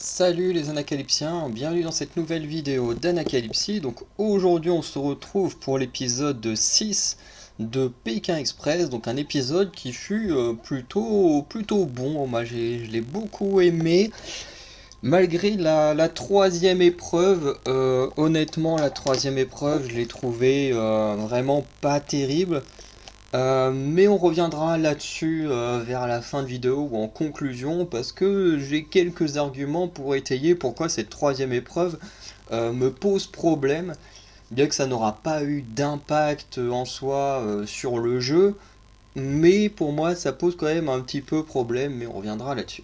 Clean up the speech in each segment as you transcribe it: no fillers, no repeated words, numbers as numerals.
Salut les Anacalypsiens, bienvenue dans cette nouvelle vidéo d'Anacalypsie. Donc aujourd'hui on se retrouve pour l'épisode 6 de Pékin Express, donc un épisode qui fut plutôt bon. Moi je l'ai beaucoup aimé, malgré la troisième épreuve. Honnêtement la troisième épreuve je l'ai trouvée vraiment pas terrible. Mais on reviendra là-dessus vers la fin de vidéo ou en conclusion parce que j'ai quelques arguments pour étayer pourquoi cette troisième épreuve me pose problème, bien que ça n'aura pas eu d'impact en soi sur le jeu, mais pour moi ça pose quand même un petit peu problème, mais on reviendra là-dessus.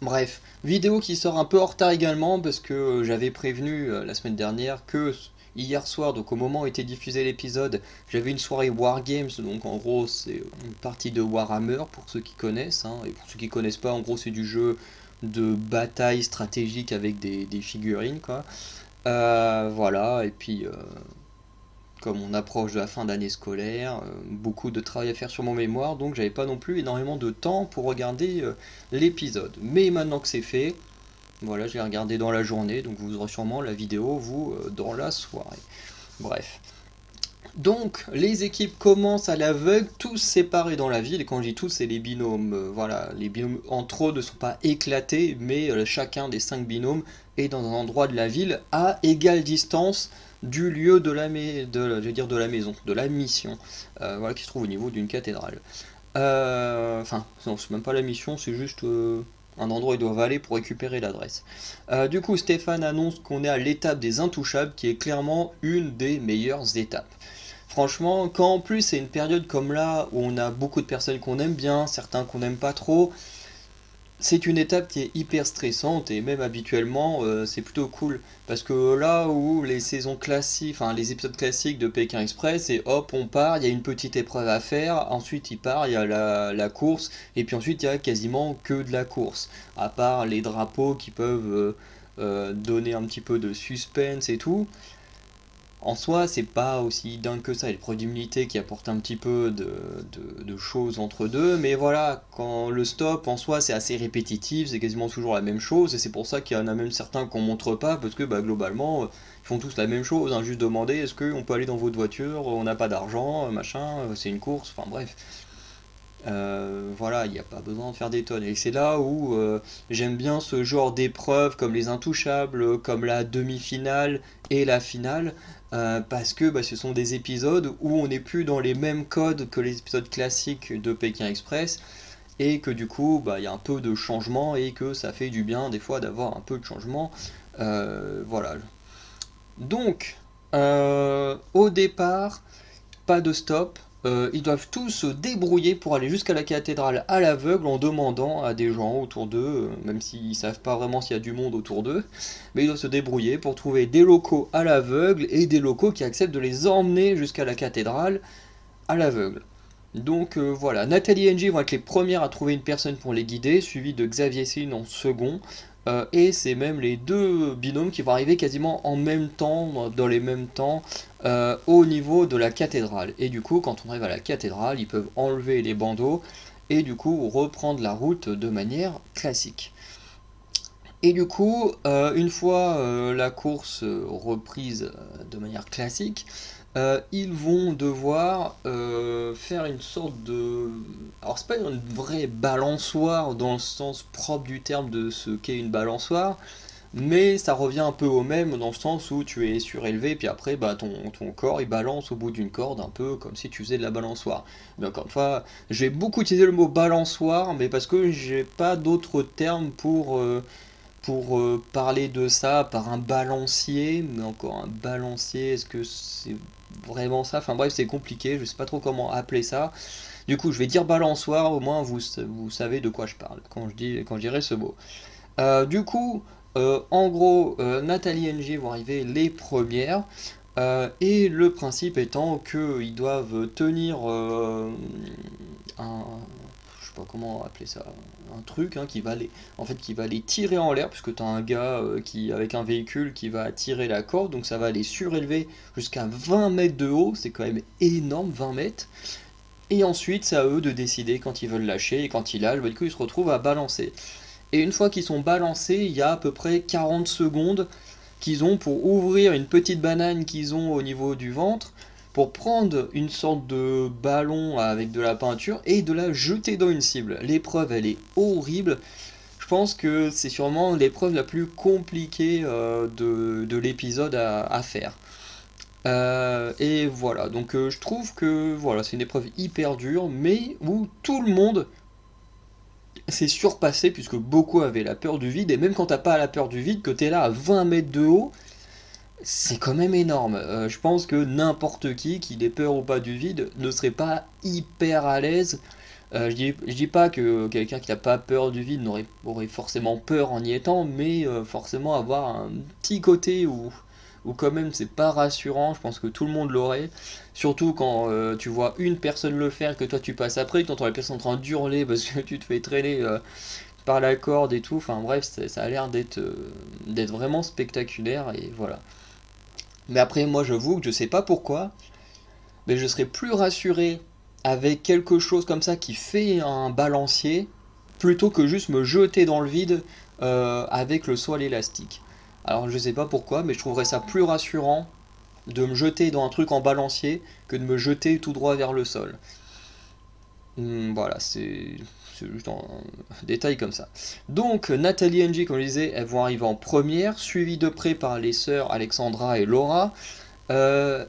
Bref, vidéo qui sort un peu en retard également parce que j'avais prévenu la semaine dernière que hier soir, donc au moment où était diffusé l'épisode, j'avais une soirée Wargames, donc en gros c'est une partie de Warhammer pour ceux qui connaissent, hein, et pour ceux qui connaissent pas, en gros c'est du jeu de bataille stratégique avec des figurines quoi. Voilà, et puis comme on approche de la fin d'année scolaire, beaucoup de travail à faire sur mon mémoire, donc j'avais pas non plus énormément de temps pour regarder l'épisode. Mais maintenant que c'est fait, voilà, je l'ai regardé dans la journée, donc vous aurez sûrement la vidéo, vous, dans la soirée. Bref. Donc, les équipes commencent à l'aveugle, tous séparés dans la ville, et quand je dis tous, c'est les binômes. Voilà, les binômes entre eux ne sont pas éclatés, mais chacun des 5 binômes est dans un endroit de la ville à égale distance du lieu je veux dire de la maison, de la mission, voilà, qui se trouve au niveau d'une cathédrale. Enfin, non, c'est même pas la mission, c'est juste un endroit où ils doivent aller pour récupérer l'adresse. Du coup, Stéphane annonce qu'on est à l'étape des intouchables, qui est clairement une des meilleures étapes. Franchement, quand en plus c'est une période comme là où on a beaucoup de personnes qu'on aime bien, certains qu'on n'aime pas trop, c'est une étape qui est hyper stressante et même habituellement c'est plutôt cool parce que là où les saisons classiques, enfin les épisodes classiques de Pékin Express, et hop on part, il y a une petite épreuve à faire, ensuite il part, il y a la course et puis ensuite il y a quasiment que de la course, à part les drapeaux qui peuvent donner un petit peu de suspense et tout. En soi, c'est pas aussi dingue que ça. Il y a le produit d'immunité qui apporte un petit peu de choses entre deux, mais voilà, quand le stop en soi c'est assez répétitif, c'est quasiment toujours la même chose, et c'est pour ça qu'il y en a même certains qu'on montre pas, parce que bah, globalement, ils font tous la même chose, hein, juste demander est-ce qu'on peut aller dans votre voiture, on n'a pas d'argent, machin, c'est une course, enfin bref. Voilà, il n'y a pas besoin de faire des tonnes. Et c'est là où j'aime bien ce genre d'épreuves comme les intouchables, comme la demi-finale et la finale, parce que bah, ce sont des épisodes où on n'est plus dans les mêmes codes que les épisodes classiques de Pékin Express, et que du coup, bah, il y a un peu de changement, et que ça fait du bien des fois d'avoir un peu de changement. Voilà. Donc, au départ, pas de stop. Ils doivent tous se débrouiller pour aller jusqu'à la cathédrale à l'aveugle en demandant à des gens autour d'eux, même s'ils ne savent pas vraiment s'il y a du monde autour d'eux, mais ils doivent se débrouiller pour trouver des locaux à l'aveugle et des locaux qui acceptent de les emmener jusqu'à la cathédrale à l'aveugle. Donc voilà, Nathalie et Angie vont être les premières à trouver une personne pour les guider, suivi de Xavier Céline en second. Et c'est même les deux binômes qui vont arriver quasiment en même temps, dans les mêmes temps, au niveau de la cathédrale. Et du coup, quand on arrive à la cathédrale, ils peuvent enlever les bandeaux et du coup reprendre la route de manière classique. Et du coup, une fois la course reprise de manière classique, ils vont devoir faire une sorte de... Alors c'est pas une vraie balançoire dans le sens propre du terme de ce qu'est une balançoire, mais ça revient un peu au même dans le sens où tu es surélevé, puis après bah, ton corps il balance au bout d'une corde, un peu comme si tu faisais de la balançoire. Mais encore une fois, j'ai beaucoup utilisé le mot balançoire, mais parce que j'ai pas d'autres termes pour parler de ça par un balancier, mais encore un balancier, est-ce que c'est vraiment ça? Enfin bref, c'est compliqué, je sais pas trop comment appeler ça. Du coup, je vais dire balançoire, au moins vous savez de quoi je parle quand je dirai ce mot. Du coup, en gros, Nathalie et NG vont arriver les premières. Et le principe étant qu'ils doivent tenir un, je sais pas comment appeler ça, un truc hein, qui va les tirer en l'air, puisque tu as un gars avec un véhicule qui va tirer la corde, donc ça va les surélever jusqu'à 20 mètres de haut, c'est quand même énorme, 20 mètres. Et ensuite, c'est à eux de décider quand ils veulent lâcher, et quand ils lâchent, du coup, ils se retrouvent à balancer. Et une fois qu'ils sont balancés, il y a à peu près 40 secondes qu'ils ont pour ouvrir une petite banane qu'ils ont au niveau du ventre, pour prendre une sorte de ballon avec de la peinture et de la jeter dans une cible. L'épreuve, elle est horrible. Je pense que c'est sûrement l'épreuve la plus compliquée de l'épisode à faire. Et voilà, donc je trouve que voilà, c'est une épreuve hyper dure, mais où tout le monde s'est surpassé, puisque beaucoup avaient la peur du vide, et même quand t'as pas la peur du vide, que t'es là à 20 mètres de haut, c'est quand même énorme. Je pense que n'importe qui ait peur ou pas du vide, ne serait pas hyper à l'aise. Je dis pas que quelqu'un qui n'a pas peur du vide aurait forcément peur en y étant, mais forcément avoir un petit côté où quand même c'est pas rassurant, je pense que tout le monde l'aurait. Surtout quand tu vois une personne le faire, que toi tu passes après, que tu entends la personne en train d'hurler parce que tu te fais traîner par la corde et tout. Enfin bref, ça a l'air d'être vraiment spectaculaire et voilà. Mais après, moi j'avoue que je sais pas pourquoi, mais je serais plus rassuré avec quelque chose comme ça qui fait un balancier plutôt que juste me jeter dans le vide avec le saut à l'élastique. Alors je sais pas pourquoi, mais je trouverais ça plus rassurant de me jeter dans un truc en balancier que de me jeter tout droit vers le sol. Voilà, c'est juste un détail comme ça. Donc Nathalie et Angie, comme je disais, elles vont arriver en première, suivies de près par les sœurs Alexandra et Laura. Euh,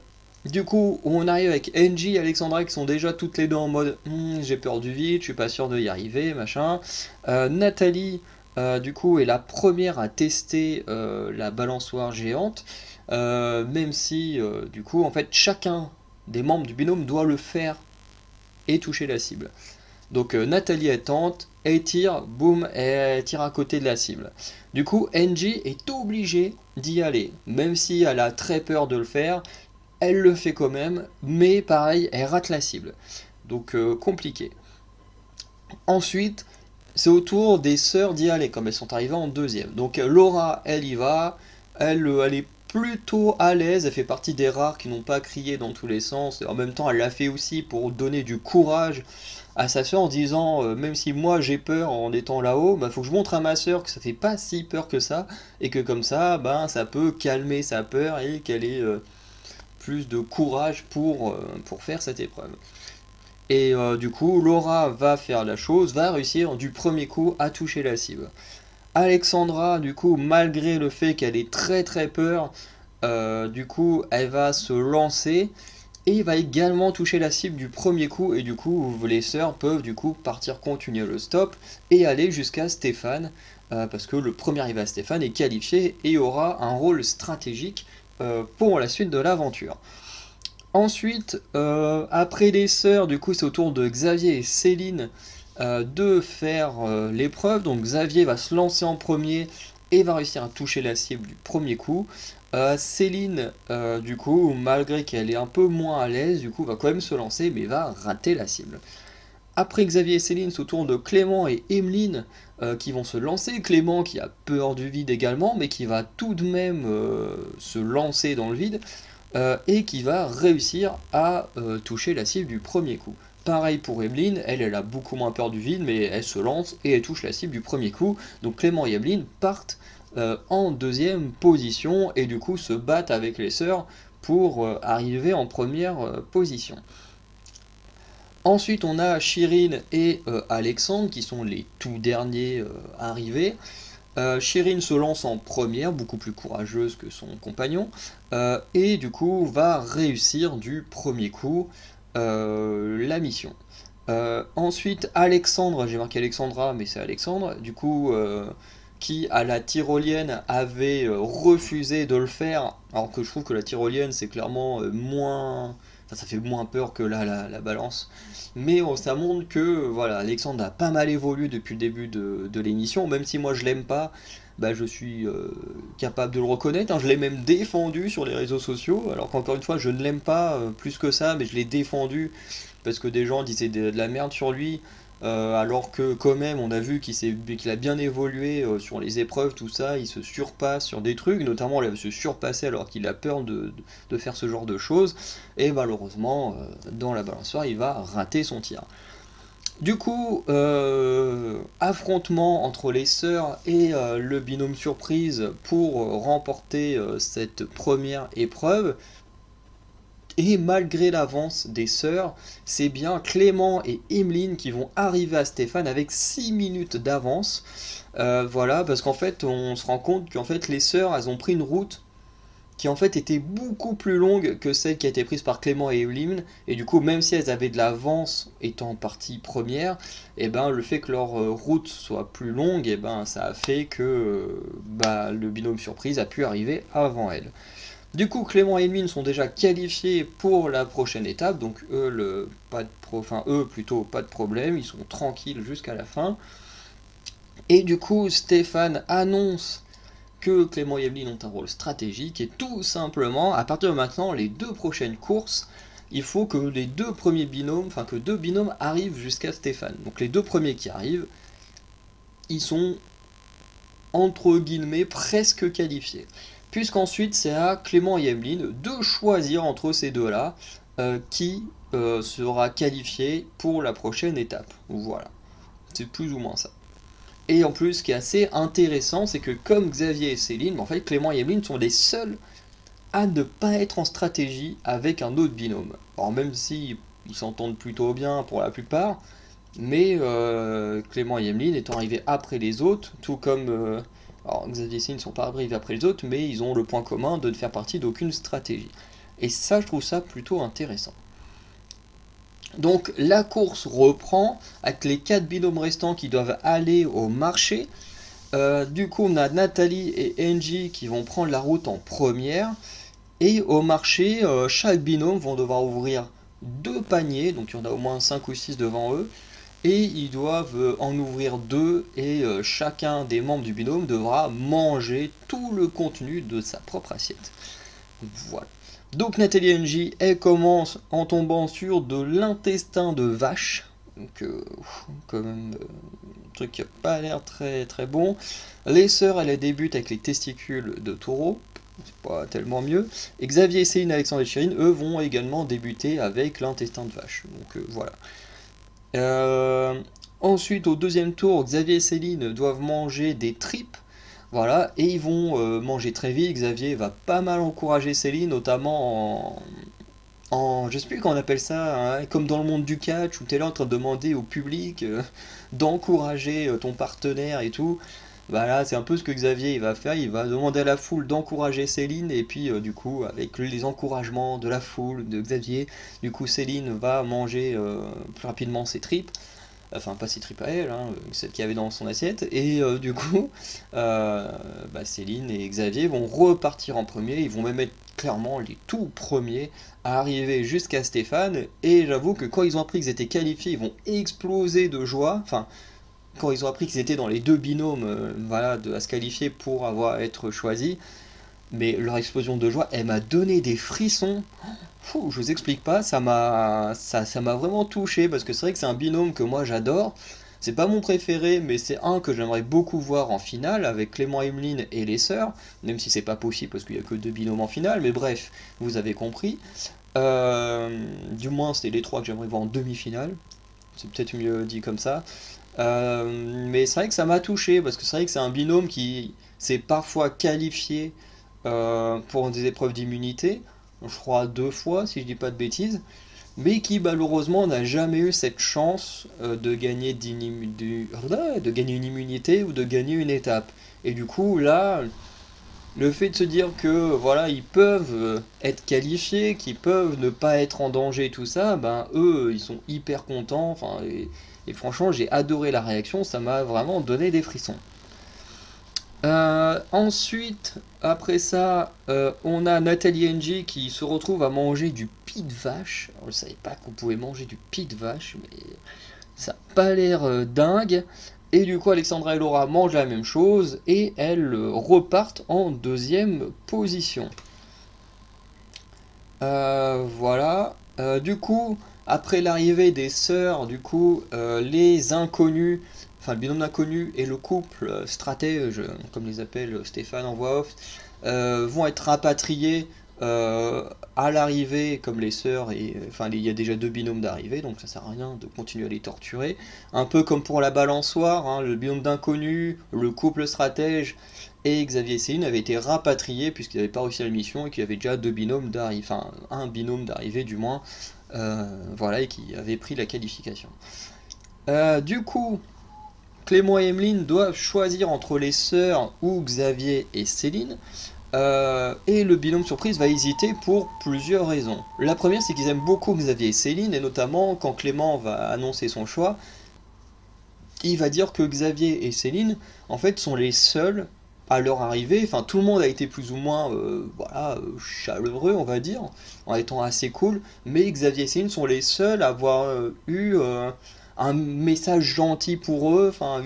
du coup, on arrive avec Angie et Alexandra qui sont déjà toutes les deux en mode j'ai peur du vide, je suis pas sûr de y arriver, machin. Nathalie, du coup, est la première à tester la balançoire géante, même si, du coup, en fait, chacun des membres du binôme doit le faire et toucher la cible. Donc Nathalie elle tente, elle tire, boum, elle tire à côté de la cible. Du coup, Angie est obligée d'y aller, même si elle a très peur de le faire, elle le fait quand même, mais pareil, elle rate la cible. Donc compliqué. Ensuite, c'est au tour des sœurs d'y aller, comme elles sont arrivées en deuxième. Donc Laura, elle y va, elle est plutôt à l'aise, elle fait partie des rares qui n'ont pas crié dans tous les sens, et en même temps elle l'a fait aussi pour donner du courage à sa soeur en disant même si moi j'ai peur en étant là-haut, bah faut que je montre à ma soeur que ça fait pas si peur que ça, et que comme ça, ben ça peut calmer sa peur et qu'elle ait plus de courage pour faire cette épreuve. Et du coup, Laura va faire la chose, va réussir du premier coup à toucher la cible. Alexandra, du coup, malgré le fait qu'elle ait très très peur, du coup, elle va se lancer et va également toucher la cible du premier coup. Et du coup, les sœurs peuvent du coup partir continuer le stop et aller jusqu'à Stéphane, parce que le premier arrivé à Stéphane est qualifié et aura un rôle stratégique pour la suite de l'aventure. Ensuite, après les sœurs, du coup, c'est au tour de Xavier et Céline de faire l'épreuve. Donc Xavier va se lancer en premier et va réussir à toucher la cible du premier coup. Céline, du coup, malgré qu'elle est un peu moins à l'aise, du coup, va quand même se lancer, mais va rater la cible. Après Xavier et Céline, c'est au tour de Clément et Emeline qui vont se lancer. Clément qui a peur du vide également, mais qui va tout de même se lancer dans le vide et qui va réussir à toucher la cible du premier coup. Pareil pour Emeline, elle a beaucoup moins peur du vide, mais elle se lance et elle touche la cible du premier coup. Donc Clément et Emeline partent en deuxième position et du coup se battent avec les sœurs pour arriver en première position. Ensuite, on a Chirine et Alexandre qui sont les tout derniers arrivés. Chirine se lance en première, beaucoup plus courageuse que son compagnon, et du coup va réussir du premier coup la mission. Ensuite, Alexandre, j'ai marqué Alexandra, mais c'est Alexandre, du coup, qui à la tyrolienne avait refusé de le faire, alors que je trouve que la tyrolienne c'est clairement moins. Enfin, ça fait moins peur que la balance. Mais ça montre que voilà, Alexandre a pas mal évolué depuis le début de l'émission, même si moi je l'aime pas, bah, je suis capable de le reconnaître, hein. Je l'ai même défendu sur les réseaux sociaux, alors qu'encore une fois je ne l'aime pas plus que ça, mais je l'ai défendu parce que des gens disaient de la merde sur lui, alors que quand même on a vu qu'il a bien évolué sur les épreuves, tout ça, il se surpasse sur des trucs, notamment il va se surpasser alors qu'il a peur de faire ce genre de choses, et malheureusement dans la balançoire il va rater son tir. Du coup, affrontement entre les sœurs et le binôme surprise pour remporter cette première épreuve. Et malgré l'avance des sœurs, c'est bien Clément et Emeline qui vont arriver à Stéphane avec 6 minutes d'avance. Voilà, parce qu'en fait, on se rend compte qu'en fait, les sœurs, elles ont pris une route qui en fait était beaucoup plus longue que celle qui a été prise par Clément et Emeline. Et du coup, même si elles avaient de l'avance étant partie première, et ben le fait que leur route soit plus longue, et ben ça a fait que le binôme surprise a pu arriver avant elles. Du coup, Clément et Emeline sont déjà qualifiés pour la prochaine étape, donc eux plutôt pas de problème, ils sont tranquilles jusqu'à la fin. Et du coup, Stéphane annonce que Clément et Emeline ont un rôle stratégique et tout simplement, à partir de maintenant, les 2 prochaines courses, il faut que les 2 premiers binômes, enfin que 2 binômes arrivent jusqu'à Stéphane. Donc les 2 premiers qui arrivent, ils sont entre guillemets presque qualifiés. Puisqu'ensuite c'est à Clément et Emeline de choisir entre ces deux-là qui sera qualifié pour la prochaine étape. Voilà, c'est plus ou moins ça. Et en plus, ce qui est assez intéressant, c'est que comme Xavier et Céline, en fait, Clément et Emeline sont les seuls à ne pas être en stratégie avec un autre binôme. Alors même si ils s'entendent plutôt bien pour la plupart, mais Clément et Emeline étant arrivés après les autres, tout comme alors Xavier et Céline ne sont pas arrivés après les autres, mais ils ont le point commun de ne faire partie d'aucune stratégie. Et ça, je trouve ça plutôt intéressant. Donc la course reprend avec les 4 binômes restants qui doivent aller au marché. Du coup, on a Nathalie et Angie qui vont prendre la route en première. Et au marché, chaque binôme vont devoir ouvrir 2 paniers, donc il y en a au moins 5 ou 6 devant eux. Et ils doivent en ouvrir 2 et chacun des membres du binôme devra manger tout le contenu de sa propre assiette. Voilà. Donc Nathalie NJ, elle commence en tombant sur de l'intestin de vache. Donc quand même un truc qui n'a pas l'air très très bon. Les sœurs, elle débutent avec les testicules de taureau. C'est pas tellement mieux. Et Xavier, Céline, Alexandre et Chérine, eux, vont également débuter avec l'intestin de vache. Donc voilà. Ensuite, au deuxième tour, Xavier et Céline doivent manger des tripes. Voilà, et ils vont manger très vite. Xavier va pas mal encourager Céline, notamment je sais plus comment on appelle ça, hein, comme dans le monde du catch, où tu es là en train de demander au public d'encourager ton partenaire et tout. Voilà, c'est un peu ce que Xavier il va faire, il va demander à la foule d'encourager Céline, et puis du coup, avec les encouragements de la foule, de Xavier, du coup Céline va manger plus rapidement ses tripes. Enfin pas ses tripes à elle, hein, celle qu'il y avait dans son assiette, et du coup Céline et Xavier vont repartir en premier, ils vont même être clairement les tout premiers à arriver jusqu'à Stéphane, et j'avoue que quand ils ont appris qu'ils étaient qualifiés, ils vont exploser de joie, enfin quand ils ont appris qu'ils étaient dans les 2 binômes à se qualifier pour être choisis, mais leur explosion de joie, elle m'a donné des frissons. Je vous explique pas, ça m'a vraiment touché parce que c'est vrai que c'est un binôme que moi j'adore. C'est pas mon préféré, mais c'est un que j'aimerais beaucoup voir en finale avec Clément et Emeline et les sœurs, même si c'est pas possible parce qu'il y a que 2 binômes en finale, mais bref, vous avez compris. Du moins, c'est les 3 que j'aimerais voir en demi-finale. C'est peut-être mieux dit comme ça. Mais c'est vrai que ça m'a touché parce que c'est vrai que c'est un binôme qui s'est parfois qualifié pour des épreuves d'immunité, je crois 2 fois si je dis pas de bêtises, mais qui malheureusement n'a jamais eu cette chance de gagner une immunité ou de gagner une étape. Et du coup là, le fait de se dire que voilà ils peuvent être qualifiés, qu'ils peuvent ne pas être en danger, tout ça, ben eux ils sont hyper contents. Enfin, et franchement j'ai adoré la réaction, ça m'a vraiment donné des frissons. Ensuite, après ça, on a Nathalie NG qui se retrouve à manger du pied de vache. Alors, je savais pas qu'on pouvait manger du pied de vache, mais ça n'a pas l'air dingue. Et du coup, Alexandra et Laura mangent la même chose et elles repartent en deuxième position. Voilà. Du coup, après l'arrivée des sœurs, du coup, les inconnus, enfin le binôme d'inconnus et le couple stratège, comme les appelle Stéphane en voix off, vont être rapatriés À l'arrivée, comme les sœurs, enfin il y a déjà 2 binômes d'arrivée, donc ça sert à rien de continuer à les torturer. Un peu comme pour la balançoire, hein, le binôme d'inconnus, le couple stratège et Xavier et Céline avaient été rapatriés puisqu'ils n'avaient pas réussi la mission et qu'il y avait déjà 2 binômes d'arrivée, enfin un binôme d'arrivée du moins, voilà, et qui avait pris la qualification. Du coup, Clément et Emeline doivent choisir entre les sœurs ou Xavier et Céline. Et le binôme surprise va hésiter pour plusieurs raisons. La première, c'est qu'ils aiment beaucoup Xavier et Céline, et notamment quand Clément va annoncer son choix, il va dire que Xavier et Céline, en fait, sont les seuls à leur arrivée. Enfin, tout le monde a été plus ou moins, voilà, chaleureux, on va dire, en étant assez cool, mais Xavier et Céline sont les seuls à avoir eu un message gentil pour eux, enfin,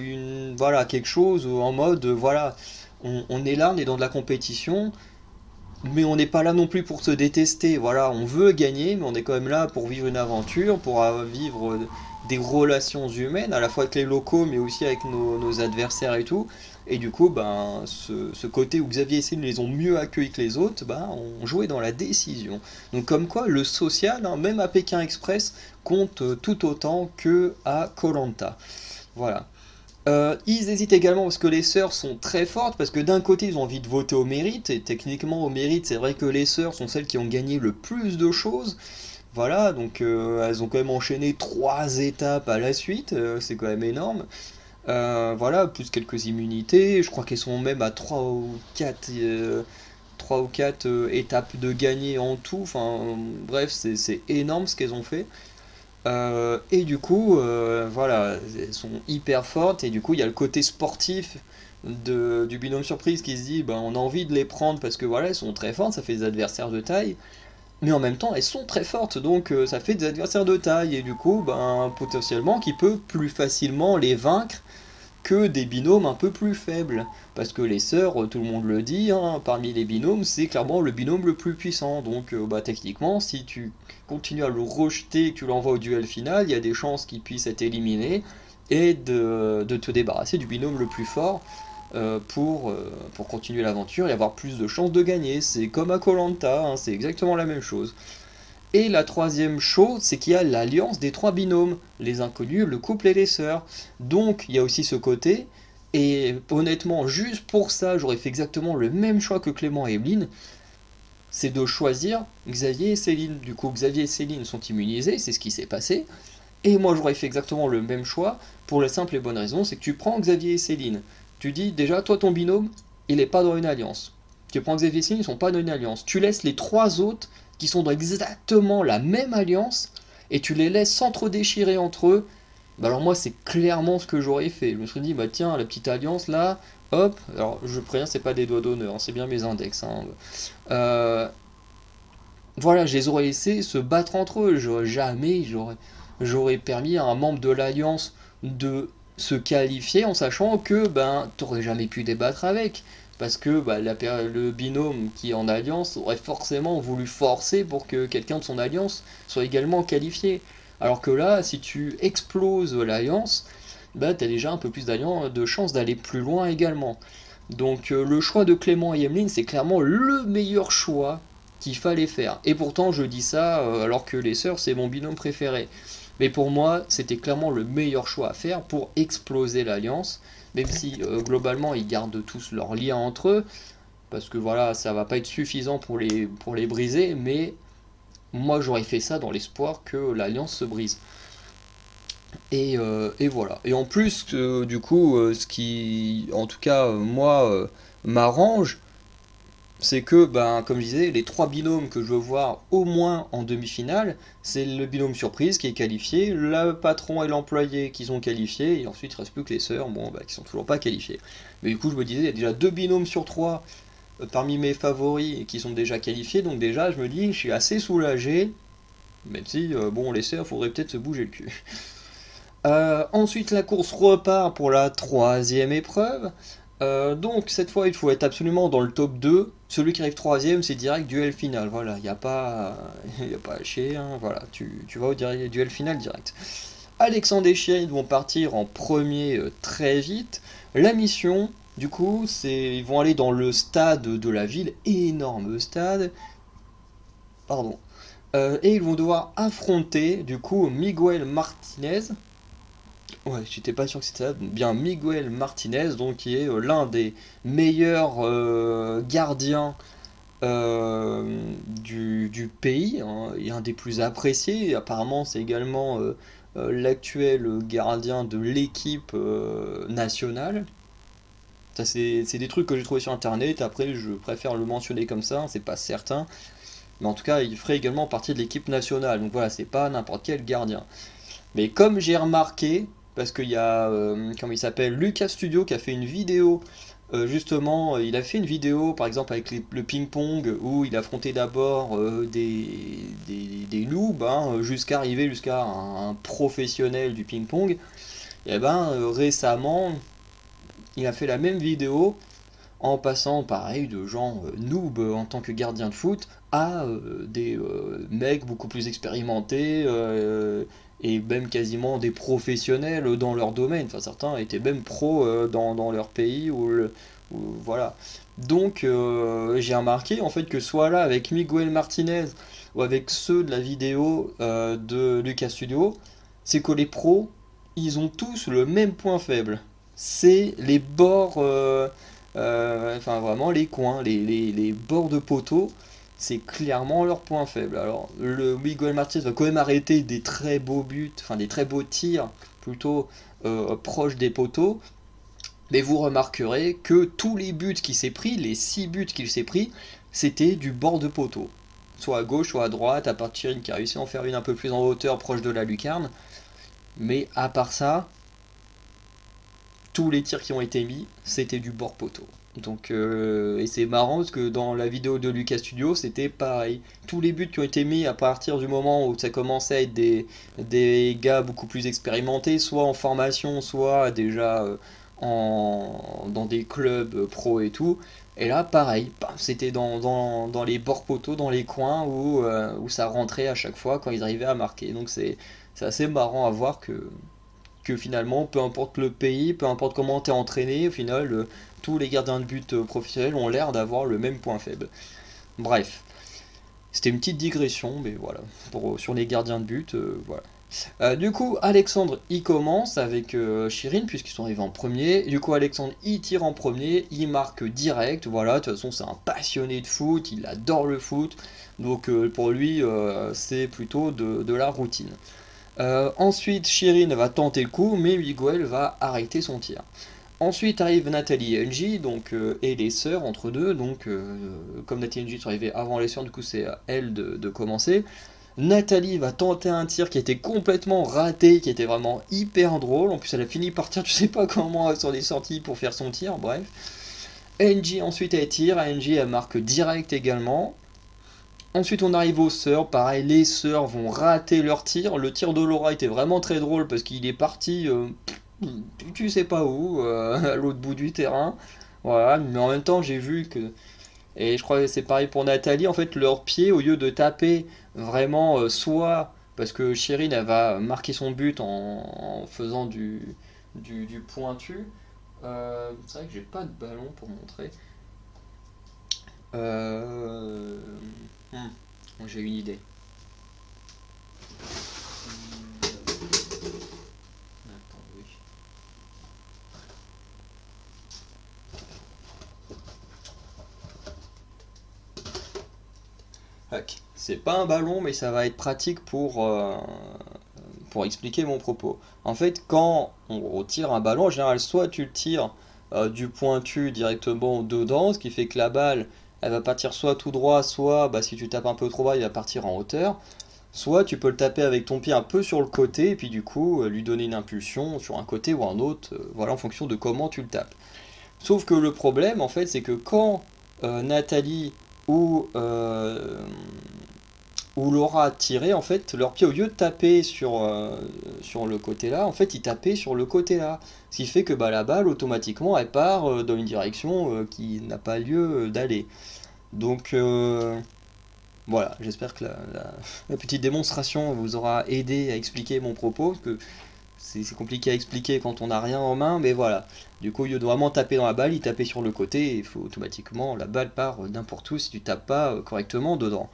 voilà, quelque chose en mode, voilà, on est là, on est dans de la compétition, mais on n'est pas là non plus pour se détester. Voilà, on veut gagner, mais on est quand même là pour vivre une aventure, pour vivre des relations humaines, à la fois avec les locaux, mais aussi avec nos adversaires et tout. Et du coup, ben, ce côté où Xavier et Céline les ont mieux accueillis que les autres, ben, on jouait dans la décision. Donc comme quoi, le social, hein, même à Pékin Express, compte tout autant que à koh. Voilà. Ils hésitent également parce que les sœurs sont très fortes, parce que d'un côté ils ont envie de voter au mérite, et techniquement au mérite c'est vrai que les sœurs sont celles qui ont gagné le plus de choses, voilà, donc elles ont quand même enchaîné 3 étapes à la suite, c'est quand même énorme. Voilà, plus quelques immunités, je crois qu'elles sont même à 3 ou 4 étapes de gagner en tout, enfin bref, c'est énorme ce qu'elles ont fait. Et du coup, voilà, elles sont hyper fortes, et du coup, il y a le côté sportif du binôme surprise qui se dit, ben, on a envie de les prendre parce que voilà, elles sont très fortes, ça fait des adversaires de taille, mais en même temps, elles sont très fortes, donc ça fait des adversaires de taille, et du coup, ben, potentiellement, qui peut plus facilement les vaincre que des binômes un peu plus faibles. Parce que les sœurs, tout le monde le dit, hein, parmi les binômes, c'est clairement le binôme le plus puissant. Donc bah, techniquement, si tu continues à le rejeter et que tu l'envoies au duel final, il y a des chances qu'il puisse être éliminé et de te débarrasser du binôme le plus fort pour continuer l'aventure et avoir plus de chances de gagner. C'est comme à koh, hein, c'est exactement la même chose. Et la troisième chose, c'est qu'il y a l'alliance des 3 binômes, les inconnus, le couple et les sœurs. Donc il y a aussi ce côté, et honnêtement, juste pour ça, j'aurais fait exactement le même choix que Clément et Emeline, c'est de choisir Xavier et Céline. Du coup, Xavier et Céline sont immunisés, c'est ce qui s'est passé, et moi j'aurais fait exactement le même choix, pour la simple et bonne raison, c'est que tu prends Xavier et Céline. Tu dis déjà, toi ton binôme, il n'est pas dans une alliance. Tu prends Xavier et Céline, ils sont pas dans une alliance. Tu laisses les 3 autres qui sont dans exactement la même alliance, et tu les laisses s'entre-déchirer entre eux. Bah alors moi c'est clairement ce que j'aurais fait. Je me serais dit, bah tiens, la petite alliance là, hop, alors je préviens, c'est pas des doigts d'honneur, hein, c'est bien mes index, hein. Euh, voilà, je les aurais laissés se battre entre eux. J'aurais permis à un membre de l'Alliance de se qualifier en sachant que ben t'aurais jamais pu débattre avec. Parce que bah, le binôme qui est en alliance aurait forcément voulu forcer pour que quelqu'un de son alliance soit également qualifié. Alors que là, si tu exploses l'alliance, bah, tu as déjà un peu plus de chances d'aller plus loin également. Donc le choix de Clément et Emeline, c'est clairement le meilleur choix qu'il fallait faire. Et pourtant, je dis ça alors que les sœurs, c'est mon binôme préféré. Mais pour moi, c'était clairement le meilleur choix à faire pour exploser l'alliance, même si globalement, ils gardent tous leur lien entre eux, parce que voilà, ça va pas être suffisant pour les briser, mais moi, j'aurais fait ça dans l'espoir que l'alliance se brise. Et voilà. Et en plus, du coup, ce qui, en tout cas, moi, m'arrange, c'est que, ben, comme je disais, les 3 binômes que je veux voir au moins en demi-finale, c'est le binôme surprise qui est qualifié, le patron et l'employé qui sont qualifiés, et ensuite il ne reste plus que les sœurs, bon, bah, qui sont toujours pas qualifiés. Mais du coup, je me disais, il y a déjà 2 binômes sur 3 parmi mes favoris qui sont déjà qualifiés, donc déjà, je me dis, je suis assez soulagé, même si, bon, les sœurs, faudrait peut-être se bouger le cul. Ensuite, la course repart pour la 3e épreuve. Donc, cette fois, il faut être absolument dans le top 2. Celui qui arrive 3e, c'est direct duel final. Voilà, il n'y a pas, y a pas à chier, hein. Voilà, tu vas au duel final direct. Alexandre et Chien vont partir en premier très vite. La mission, du coup, c'est ils vont aller dans le stade de la ville, énorme stade. Pardon. Et ils vont devoir affronter du coup Miguel Martinez. Ouais, j'étais pas sûr que c'était ça. Bien Miguel Martinez, donc qui est l'un des meilleurs gardiens du pays, hein, et un des plus appréciés. Apparemment, c'est également l'actuel gardien de l'équipe nationale. Ça, c'est des trucs que j'ai trouvé sur internet. Après, je préfère le mentionner comme ça, c'est pas certain. Mais en tout cas, il ferait également partie de l'équipe nationale. Donc voilà, c'est pas n'importe quel gardien. Mais comme j'ai remarqué, parce qu'il y a, comment il s'appelle, Lucas Studio qui a fait une vidéo, justement, il a fait une vidéo par exemple avec le ping-pong où il affrontait d'abord des noobs, hein, jusqu'à arriver jusqu'à un professionnel du ping-pong. Et ben récemment, il a fait la même vidéo en passant pareil de gens noob en tant que gardien de foot à des mecs beaucoup plus expérimentés et même quasiment des professionnels dans leur domaine. Enfin, certains étaient même pros dans leur pays voilà. Donc j'ai remarqué en fait que soit là avec Miguel Martinez ou avec ceux de la vidéo de Lucas Studio, c'est que les pros ils ont tous le même point faible. C'est les bords enfin vraiment les coins, les bords de poteau, c'est clairement leur point faible. Alors le Miguel Martinez va quand même arrêter des très beaux buts, enfin des très beaux tirs plutôt proches des poteaux, mais vous remarquerez que tous les buts qu'il s'est pris, les 6 buts qu'il s'est pris, c'était du bord de poteau. Soit à gauche, soit à droite, à part Thierry qui a réussi à en faire une un peu plus en hauteur, proche de la lucarne. Mais à part ça, tous les tirs qui ont été mis, c'était du bord poteau. Donc, et c'est marrant parce que dans la vidéo de Lucas Studio, c'était pareil. Tous les buts qui ont été mis à partir du moment où ça commençait à être des gars beaucoup plus expérimentés, soit en formation, soit déjà dans des clubs pro et tout. Et là, pareil, c'était dans les bords poteaux, dans les coins où ça rentrait à chaque fois quand ils arrivaient à marquer. Donc c'est assez marrant à voir que finalement, peu importe le pays, peu importe comment tu es entraîné, au final, tous les gardiens de but professionnels ont l'air d'avoir le même point faible. Bref, c'était une petite digression, mais voilà, sur les gardiens de but, voilà. Du coup, Alexandre il commence avec Chirine, puisqu'ils sont arrivés en premier. Du coup, Alexandre il tire en premier, il marque direct. Voilà, de toute façon, c'est un passionné de foot, il adore le foot. Donc, pour lui, c'est plutôt de la routine. Ensuite, Chirine va tenter le coup, mais Miguel va arrêter son tir. Ensuite arrive Nathalie et Angie, donc, et les sœurs entre deux. Donc, comme Nathalie et Angie sont arrivées avant les sœurs, du coup, c'est à elles de commencer. Nathalie va tenter un tir qui était complètement raté, qui était vraiment hyper drôle. En plus, elle a fini par tirer, je sais pas comment elle s'en est sortie pour faire son tir, bref. Angie, ensuite, elle tire. Angie, elle marque direct également. Ensuite, on arrive aux sœurs. Pareil, les sœurs vont rater leur tir. Le tir de Laura était vraiment très drôle parce qu'il est parti, tu sais pas où, à l'autre bout du terrain. Voilà, mais en même temps, j'ai vu que. Et je crois que c'est pareil pour Nathalie. En fait, leurs pieds, au lieu de taper vraiment, soit parce que Chérine, elle va marquer son but en faisant du pointu. C'est vrai que j'ai pas de ballon pour montrer. Euh, j'ai une idée. Attends, oui. Ok. C'est pas un ballon, mais ça va être pratique pour expliquer mon propos. En fait, quand on tire un ballon, en général, soit tu le tires du pointu directement dedans, ce qui fait que la balle, elle va partir soit tout droit, soit bah, si tu tapes un peu trop bas, il va partir en hauteur. Soit tu peux le taper avec ton pied un peu sur le côté, et puis du coup, lui donner une impulsion sur un côté ou un autre, voilà, en fonction de comment tu le tapes. Sauf que le problème, en fait, c'est que quand Nathalie ou, où Laura a tiré, en fait, leur pied, au lieu de taper sur le côté là, en fait, ils tapaient sur le côté là. Ce qui fait que bah, la balle, automatiquement, elle part dans une direction qui n'a pas lieu d'aller. Donc, voilà, j'espère que la petite démonstration vous aura aidé à expliquer mon propos, parce que c'est compliqué à expliquer quand on n'a rien en main, mais voilà. Du coup, au lieu de vraiment taper dans la balle, il tapait sur le côté, et il faut automatiquement, la balle part n'importe où si tu tapes pas correctement dedans.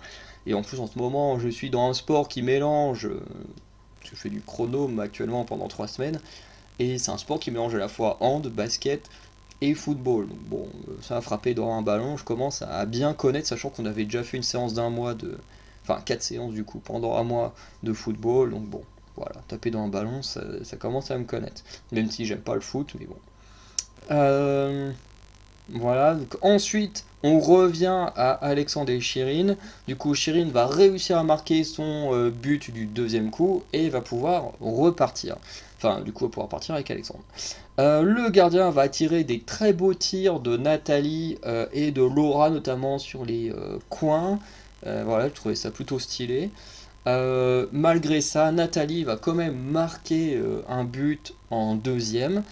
Et en plus, en ce moment, je suis dans un sport qui mélange, parce que je fais du chronome actuellement pendant 3 semaines, et c'est un sport qui mélange à la fois hand, basket et football. Donc bon, ça a frappé dans un ballon, je commence à bien connaître, sachant qu'on avait déjà fait une séance d'un mois de... Enfin, 4 séances du coup, pendant un mois de football, donc bon, voilà, taper dans un ballon, ça commence à me connaître. Même si j'aime pas le foot, mais bon. Euh, voilà, donc ensuite on revient à Alexandre et Chirine. Du coup, Chirine va réussir à marquer son but du deuxième coup et va pouvoir repartir. Enfin, du coup, pouvoir partir avec Alexandre. Le gardien va tirer des très beaux tirs de Nathalie et de Laura, notamment sur les coins. Voilà, je trouvais ça plutôt stylé. Malgré ça, Nathalie va quand même marquer un but en deuxième.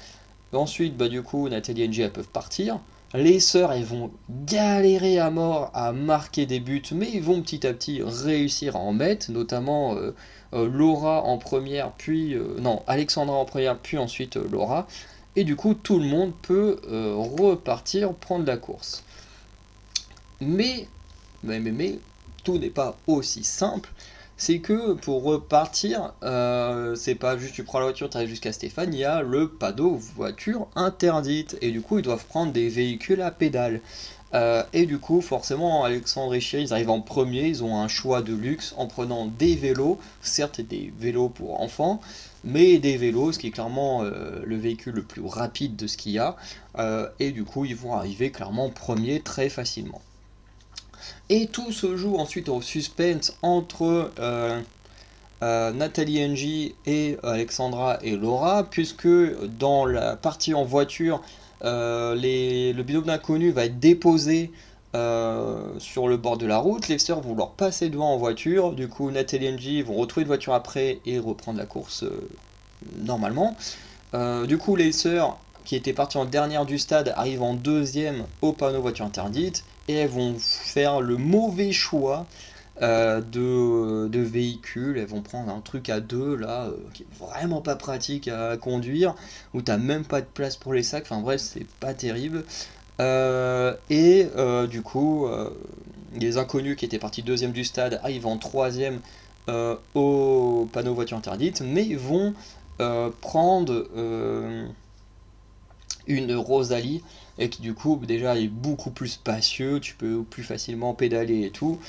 Ensuite, bah, du coup, Nathalie et Angie elles peuvent partir. Les sœurs, elles vont galérer à mort à marquer des buts, mais ils vont petit à petit réussir à en mettre, notamment Laura en première, puis... non, Alexandra en première, puis ensuite Laura. Et du coup, tout le monde peut repartir prendre la course. Mais tout n'est pas aussi simple. C'est que pour repartir, c'est pas juste tu prends la voiture, tu arrives jusqu'à Stéphane, il y a le panneau voiture interdite. Et du coup, ils doivent prendre des véhicules à pédales. Et du coup, forcément, Alexandre et Chéri, ils arrivent en premier, ils ont un choix de luxe en prenant des vélos, certes des vélos pour enfants, mais des vélos, ce qui est clairement le véhicule le plus rapide de ce qu'il y a. Et du coup, ils vont arriver clairement premier très facilement. Et tout se joue ensuite au suspense entre Nathalie Ng et Alexandra et Laura, puisque dans la partie en voiture, le binôme d'inconnu va être déposé sur le bord de la route. Les sœurs vont leur passer devant en voiture. Du coup, Nathalie et Ng vont retrouver une voiture après et reprendre la course normalement. Du coup, les sœurs qui étaient parties en dernière du stade arrivent en deuxième au panneau voiture interdite et elles vont faire le mauvais choix de véhicules. Elles vont prendre un truc à deux là qui est vraiment pas pratique à conduire, où t'as même pas de place pour les sacs. Enfin bref, c'est pas terrible. Du coup, les inconnus qui étaient partis deuxième du stade arrivent en troisième au panneau voiture interdite, mais vont prendre une Rosalie et qui du coup déjà est beaucoup plus spacieux, tu peux plus facilement pédaler et tout.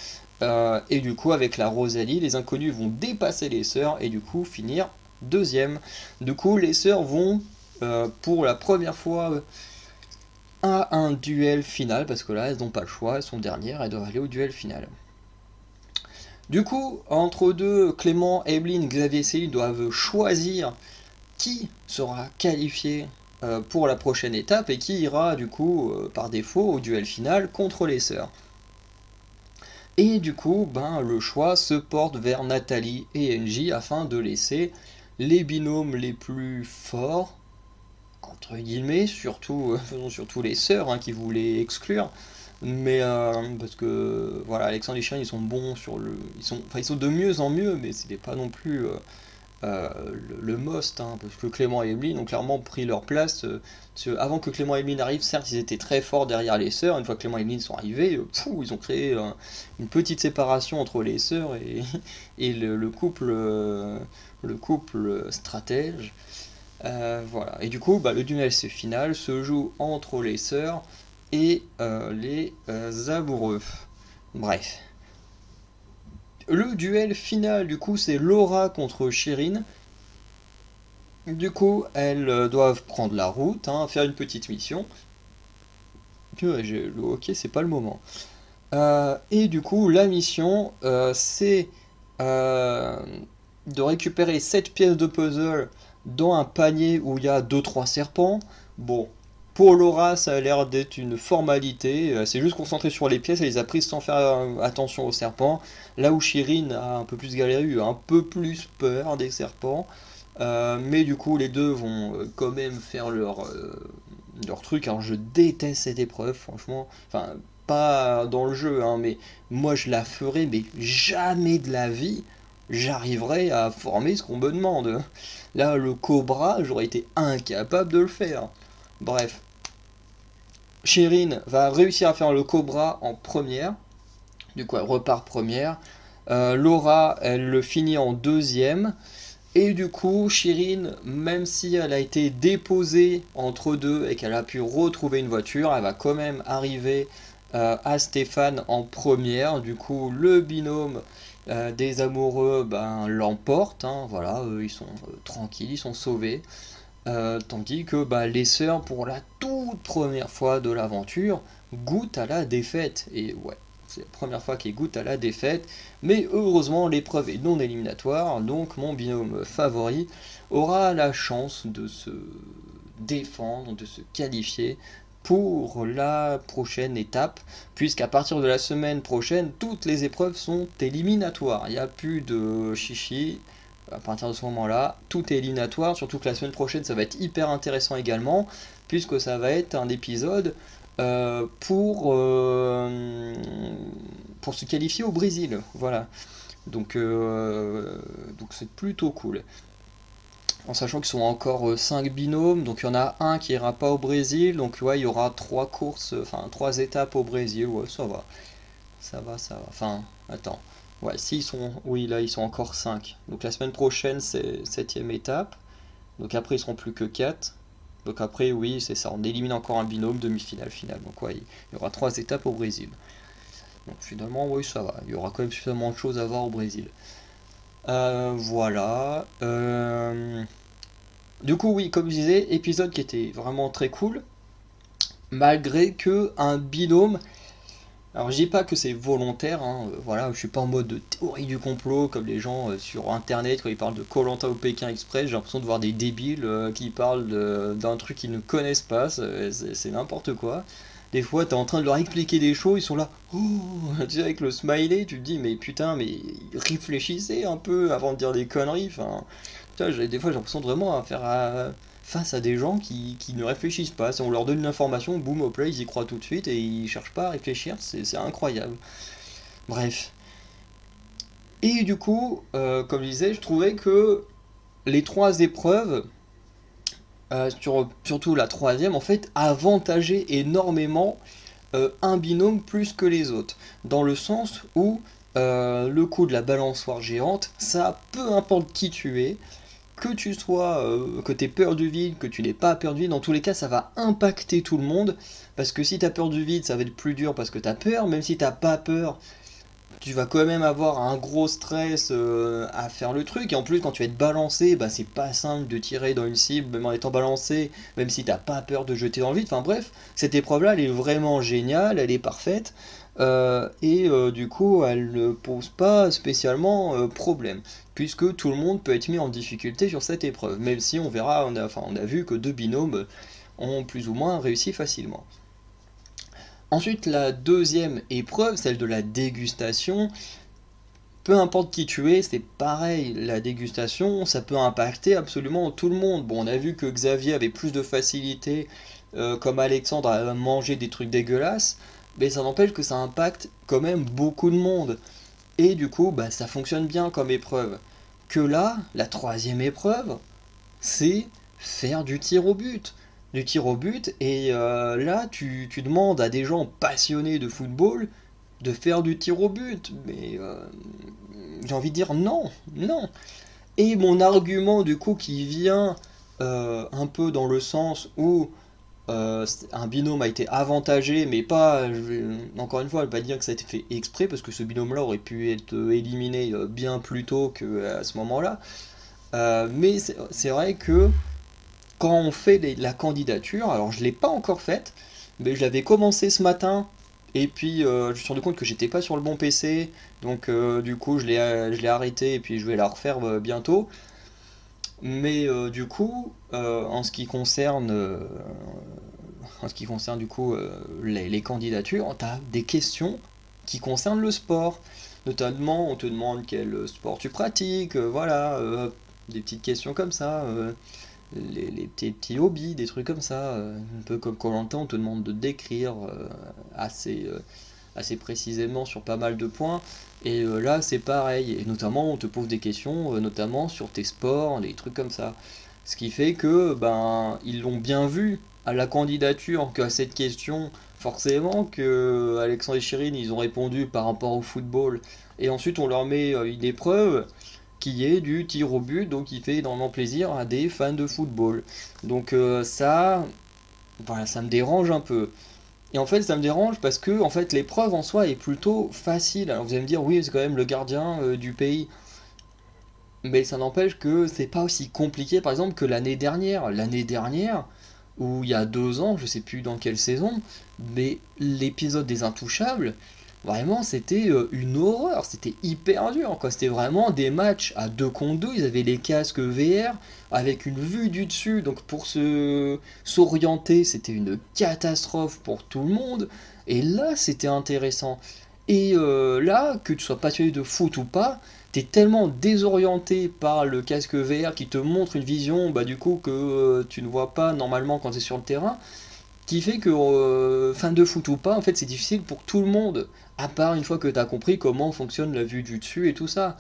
Et du coup avec la Rosalie, les inconnus vont dépasser les sœurs et du coup finir deuxième. Du coup les sœurs vont pour la première fois à un duel final, parce que là elles n'ont pas le choix, elles sont dernières, elles doivent aller au duel final. Du coup, entre deux, Clément, Evelyne, Xavier et Céline doivent choisir qui sera qualifié pour la prochaine étape et qui ira du coup par défaut au duel final contre les sœurs. Et du coup, le choix se porte vers Nathalie et Ng afin de laisser les binômes les plus forts, entre guillemets, surtout les sœurs qui voulaient exclure. Mais parce que voilà, Alexandre et Chirine ils sont bons sur le. Ils sont de mieux en mieux, mais c'était pas non plus le most, parce que Clément et Emeline ont clairement pris leur place. Avant que Clément et Emeline arrivent, certes ils étaient très forts derrière les sœurs. Une fois que Clément et Emeline sont arrivés, ils ont créé une petite séparation entre les sœurs et le couple stratège. Voilà. Et du coup, le duel final se joue entre les sœurs et les amoureux. Bref. Le duel final, du coup, c'est Laura contre Chirine. Du coup, elles doivent prendre la route, faire une petite mission. Le hockey, c'est pas le moment. Et du coup, la mission, c'est de récupérer 7 pièces de puzzle dans un panier où il y a 2-3 serpents. Bon, pour Laura, ça a l'air d'être une formalité. C'est juste concentré sur les pièces, elle les a prises sans faire attention aux serpents. Là où Chirine a un peu plus galéré, eu un peu plus peur des serpents. Mais du coup, les deux vont quand même faire leur truc. Alors, je déteste cette épreuve, franchement. Enfin, pas dans le jeu, mais moi je la ferai, mais jamais de la vie j'arriverai à former ce qu'on me demande. Là, le cobra, j'aurais été incapable de le faire. Bref. Chirine va réussir à faire le cobra en première. Du coup, elle repart première. Laura, elle le finit en deuxième. Et du coup, Chirine, même si elle a été déposée entre deux et qu'elle a pu retrouver une voiture, elle va quand même arriver à Stéphane en première. Du coup, le binôme des amoureux ben, l'emporte. Hein, voilà, eux, ils sont tranquilles, ils sont sauvés. Tandis que bah, les sœurs, pour la toute première fois de l'aventure, goûtent à la défaite. Et ouais, c'est la première fois qu'ils goûtent à la défaite. Mais heureusement, l'épreuve est non éliminatoire, donc mon binôme favori aura la chance de se défendre, de se qualifier pour la prochaine étape, puisqu'à partir de la semaine prochaine, toutes les épreuves sont éliminatoires. Il n'y a plus de chichi. À partir de ce moment-là, tout est éliminatoire, surtout que la semaine prochaine, ça va être hyper intéressant également, puisque ça va être un épisode pour se qualifier au Brésil. Voilà. Donc c'est plutôt cool. En sachant qu'ils sont encore 5 binômes, donc il y en a un qui ira pas au Brésil, donc ouais, il y aura 3 courses, enfin 3 étapes au Brésil, ouais, ça va. Ça va, ça va. Enfin, attends. Ouais, s'ils sont. Oui, là, ils sont encore 5. Donc la semaine prochaine, c'est septième étape. Donc après, ils seront plus que 4. Donc après, oui, c'est ça. On élimine encore un binôme, demi-finale, finale. Donc ouais, il y aura 3 étapes au Brésil. Donc finalement, oui, ça va. Il y aura quand même suffisamment de choses à voir au Brésil. Voilà. Du coup, oui, comme je disais, épisode qui était vraiment très cool. Malgré que un binôme. Alors je dis pas que c'est volontaire, hein, voilà, je suis pas en mode théorie du complot comme les gens sur internet quand ils parlent de koh ou Pékin Express, j'ai l'impression de voir des débiles qui parlent d'un truc qu'ils ne connaissent pas, c'est n'importe quoi. Des fois t'es en train de leur expliquer des choses, ils sont là, oh, tu sais, avec le smiley, tu te dis mais putain mais réfléchissez un peu avant de dire des conneries, enfin, putain, des fois j'ai l'impression de vraiment à faire face à des gens qui ne réfléchissent pas. Si on leur donne une information, boum, au play, ils y croient tout de suite et ils cherchent pas à réfléchir, c'est incroyable. Bref. Et du coup, comme je disais, je trouvais que les 3 épreuves, surtout la troisième, en fait, avantageaient énormément un binôme plus que les autres. Dans le sens où le coup de la balançoire géante, ça, peu importe qui tu es, que tu sois, que tu aies peur du vide, que tu n'aies pas peur du vide, dans tous les cas, ça va impacter tout le monde. Parce que si tu as peur du vide, ça va être plus dur parce que tu as peur. Même si tu n'as pas peur, tu vas quand même avoir un gros stress à faire le truc. Et en plus, quand tu vas être balancé, bah, c'est pas simple de tirer dans une cible, même en étant balancé, même si t'as pas peur de jeter dans le vide. Enfin bref, cette épreuve-là, elle est vraiment géniale, elle est parfaite. Du coup, elle ne pose pas spécialement problème, puisque tout le monde peut être mis en difficulté sur cette épreuve, même si on verra, on a vu que 2 binômes ont plus ou moins réussi facilement. Ensuite, la deuxième épreuve, celle de la dégustation, peu importe qui tu es, c'est pareil, la dégustation, ça peut impacter absolument tout le monde. Bon, on a vu que Xavier avait plus de facilité, comme Alexandre, à manger des trucs dégueulasses, mais ça n'empêche que ça impacte quand même beaucoup de monde. Et du coup, bah, ça fonctionne bien comme épreuve. Que là, la troisième épreuve, c'est faire du tir au but. Du tir au but, et là, tu demandes à des gens passionnés de football de faire du tir au but. Mais j'ai envie de dire non, non. Et mon argument, du coup, qui vient un peu dans le sens où un binôme a été avantagé, mais pas, encore une fois, je ne vais pas dire que ça a été fait exprès, parce que ce binôme-là aurait pu être éliminé bien plus tôt qu'à ce moment-là. Mais c'est vrai que quand on fait la candidature, alors je ne l'ai pas encore faite, mais je l'avais commencé ce matin, et puis je me suis rendu compte que j'étais pas sur le bon PC, donc du coup je l'ai arrêté, et puis je vais la refaire bientôt. Mais du coup, en ce qui concerne du coup les candidatures, tu as des questions qui concernent le sport. Notamment, on te demande quel sport tu pratiques, voilà, des petites questions comme ça, les petits hobbies, des trucs comme ça. Un peu comme koh on te demande de décrire assez précisément sur pas mal de points. Et là, c'est pareil. Et notamment, on te pose des questions, notamment sur tes sports, des trucs comme ça. Ce qui fait que, ben, ils l'ont bien vu à la candidature qu'à cette question, forcément que Alexandre et Chirine ils ont répondu par rapport au football. Et ensuite on leur met une épreuve qui est du tir au but, donc qui fait énormément plaisir à des fans de football. Donc ça, voilà, ça me dérange un peu. Et en fait, ça me dérange parce que en fait, l'épreuve en soi est plutôt facile. Alors vous allez me dire, oui, c'est quand même le gardien du pays. Mais ça n'empêche que c'est pas aussi compliqué, par exemple, que l'année dernière. L'année dernière, ou il y a 2 ans, je sais plus dans quelle saison, mais l'épisode des Intouchables, vraiment, c'était une horreur. C'était hyper dur, quoi. C'était vraiment des matchs à 2 contre 2. Ils avaient les casques VR avec une vue du dessus. Donc pour s'orienter, c'était une catastrophe pour tout le monde. Et là, c'était intéressant. Et là, que tu sois passionné de foot ou pas, t'es tellement désorienté par le casque VR qui te montre une vision, bah du coup que tu ne vois pas normalement quand tu es sur le terrain, qui fait que fan de foot ou pas, en fait c'est difficile pour tout le monde, à part une fois que tu as compris comment fonctionne la vue du dessus et tout ça.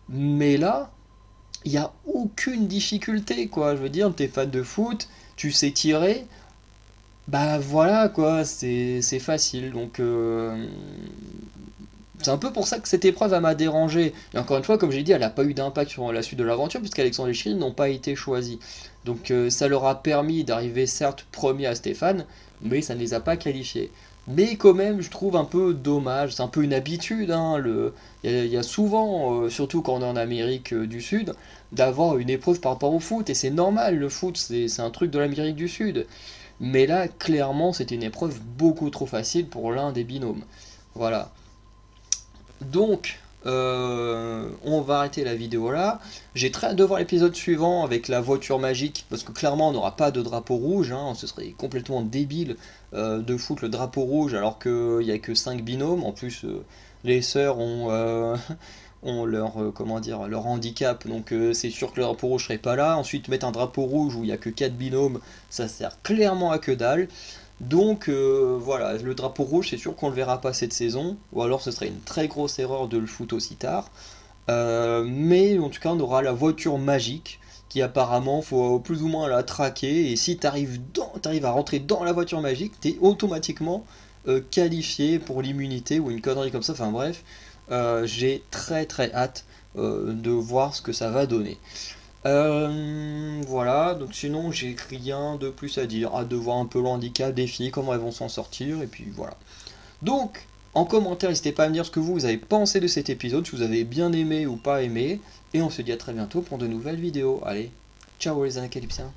Mais là, il n'y a aucune difficulté quoi, je veux dire, t'es fan de foot, tu sais tirer, bah voilà quoi, c'est facile, donc c'est un peu pour ça que cette épreuve elle m'a dérangé. Et encore une fois, comme j'ai dit, elle n'a pas eu d'impact sur la suite de l'aventure, puisqu'Alexandre et Chirine n'ont pas été choisis. Donc ça leur a permis d'arriver certes premier à Stéphane, mais ça ne les a pas qualifiés. Mais quand même, je trouve un peu dommage, c'est un peu une habitude. Hein, il y a souvent, surtout quand on est en Amérique du Sud, d'avoir une épreuve par rapport au foot. Et c'est normal, le foot, c'est un truc de l'Amérique du Sud. Mais là, clairement, c'était une épreuve beaucoup trop facile pour l'un des binômes. Voilà. Donc, on va arrêter la vidéo là. J'ai très hâte de voir l'épisode suivant avec la voiture magique, parce que clairement on n'aura pas de drapeau rouge, hein, ce serait complètement débile de foutre le drapeau rouge alors qu'il n'y a que 5 binômes. En plus, les sœurs ont, ont leur, comment dire, leur handicap, donc c'est sûr que le drapeau rouge serait pas là. Ensuite, mettre un drapeau rouge où il n'y a que 4 binômes, ça sert clairement à que dalle. Donc voilà, le drapeau rouge, c'est sûr qu'on le verra pas cette saison, ou alors ce serait une très grosse erreur de le foutre aussi tard. Mais en tout cas, on aura la voiture magique qui apparemment faut plus ou moins la traquer. Et si t'arrives à rentrer dans la voiture magique, t'es automatiquement qualifié pour l'immunité ou une connerie comme ça. Enfin bref, j'ai très très hâte de voir ce que ça va donner. Voilà, donc sinon j'ai rien de plus à dire, hâte de voir un peu le handicap des filles, comment elles vont s'en sortir, et puis voilà. Donc, en commentaire, n'hésitez pas à me dire ce que vous avez pensé de cet épisode, si vous avez bien aimé ou pas aimé, et on se dit à très bientôt pour de nouvelles vidéos. Allez, ciao les Anacalypsiens.